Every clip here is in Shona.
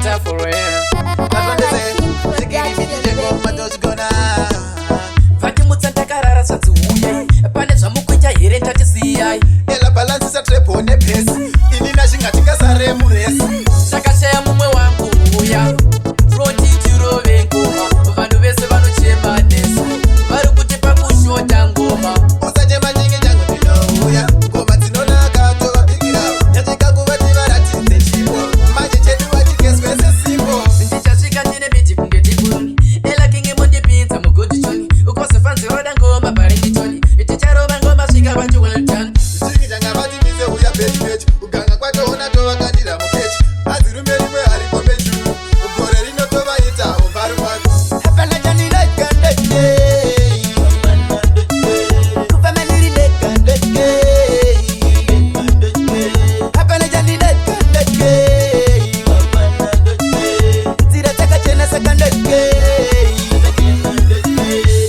better for real. Vakimutsa takarara sadziuya pane zvamukuita here ndatisiya ela balance sa trepo ne pesi ini nashinga tikasare muresi takashaya mumwe wangu uya froti tirove ngoma vanhu vese vanochema nesa vari kuti pakushota ngoma usachema nyingi changu tinouya ngoma dzinonaka tovabikira yatika kuva tivaratidze chipo manje chedu vatikeswese simbo ndichasvika ndine biji kunge dibuni ela kinge mondipinza mugodichoni ukosefanzi roda ngoma parindichoni ticharova ngoma svika vachiweltan zviki changa vatimize uya bechipechi kuganga kwatoona tovakandira mukechi azirume rimwe hariko pechuru gore rinotovaita umbaru wako hapana chandirekandeke hapana chandirekandeke nzira dzakachena sakandeke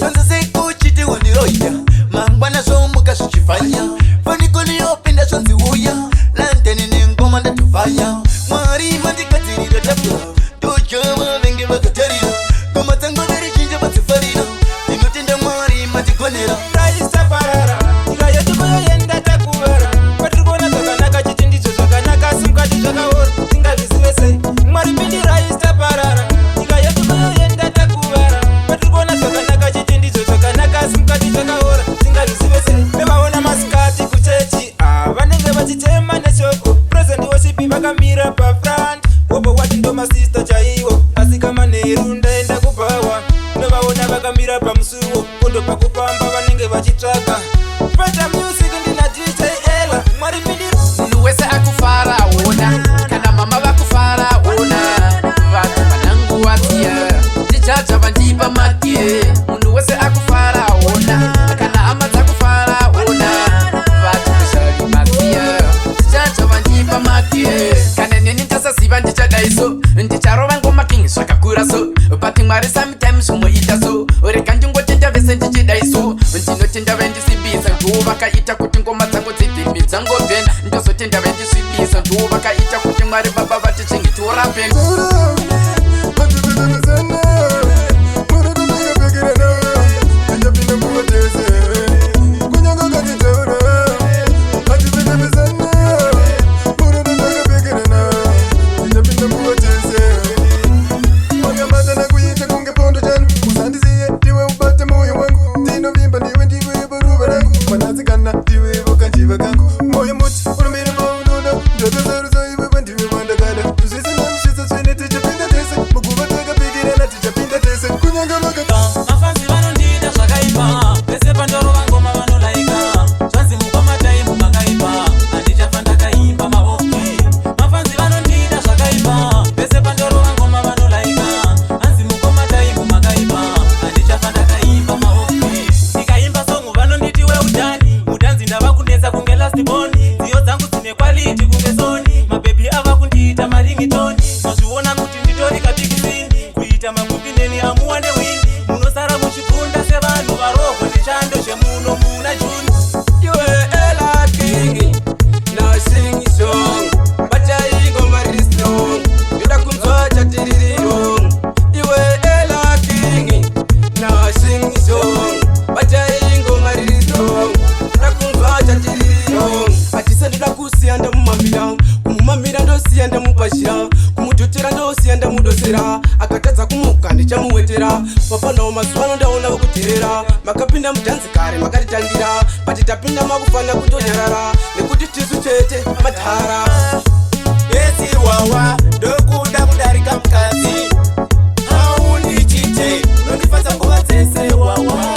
sonzesekuchiti waniroita mangwana zvomuka zvichifanya fanikoniopinda zvonziuya landeni nengoma ndatofanya mwari mandikadzirira tafura tojama venge vakatarira ngoma dzangu verichinja vadzifarira ndinotenda mwari mandigonera taisaparara nyika yedu kuyoenda takuvara patirikuona zvakanaka chiti ndizvo zvakanaka simukati zvakaora tingazvizive sei mwari pindi raisaparara nyika yedu kuyoenda takuvara patirikuona zvakanaka chiti ndizvo zvakanaka simukati zvakaora tingazvizive sei nevaona masikati kuchechi vanenge vachitema neshoko present worship vakamira pafront wobo wati ndo masista chaiwo asikamanheru ndaenda kupawa novaona vakamira pamusuwo kondo pakufamba vanenge vachitsvaka peta music ndina dj ela mwari pindiro munhu wese akufara ona kana mama vakufara ona vanhu vananguva siya ndichaja vandipa makie munhu wese akufara ona kana hama dzakufara ona vanhu kusharimasiya ndichaja vandipa makie kana neni ndasaziva ndichadaiso ndicharova ngoma king zvakakura so but mwari sometimes umoita so rega ndingotenda vese ndichidaiso ndinotenda vendisibisa ndo vakaita kuti ngoma dzangu dzidhimbi dzangobhena ndozotenda vendisvibisa ndo vakaita kuti mwari baba vatichingitorapeni mafanzi vanondida zvakaipa vese pandorova ngoma vanolaika zvanzi mukoma taimu makaipa handichafa ndakaimba maoki mafanzi vanondida zvakaipa vese pandorova ngoma vanolaika hanzi mukoma taimu makaipa handichafa ndakaimba maoki ndikaimba songu vanonditi weudhani mudhanzi ndava kunetsa kunge lastboni dziyo dzangu dzine kwaliti kunge soni mabhebhi ava kundiita maringitoni mazviona kuti nditori kabikisini kuita makupineni amuwa newini munosara muchifunda sevanhu varohwa nechando chemuno muna juni iwe ela king na sing song bachaingoma riri strong ndoda kunzwa chatiririro iwe ela king na sing song bachaingoma riri strong ndoda kunzwa chatiririro achise ndoda kusiya ndamumamira kumumamira ndosiya ndamupashira kumudhotera ndosiya ndamudosera akatadza kumuka ndichamuwetera papanawo mazuva ndaona vakuteerera makapinda mudhanzi kare makatitangira pati tapinda makufana kutonyarara nekuti tisu chete matara esi wawa ndokuda kudarika mukadzi haundi chite nondifadza nguva dzese wawa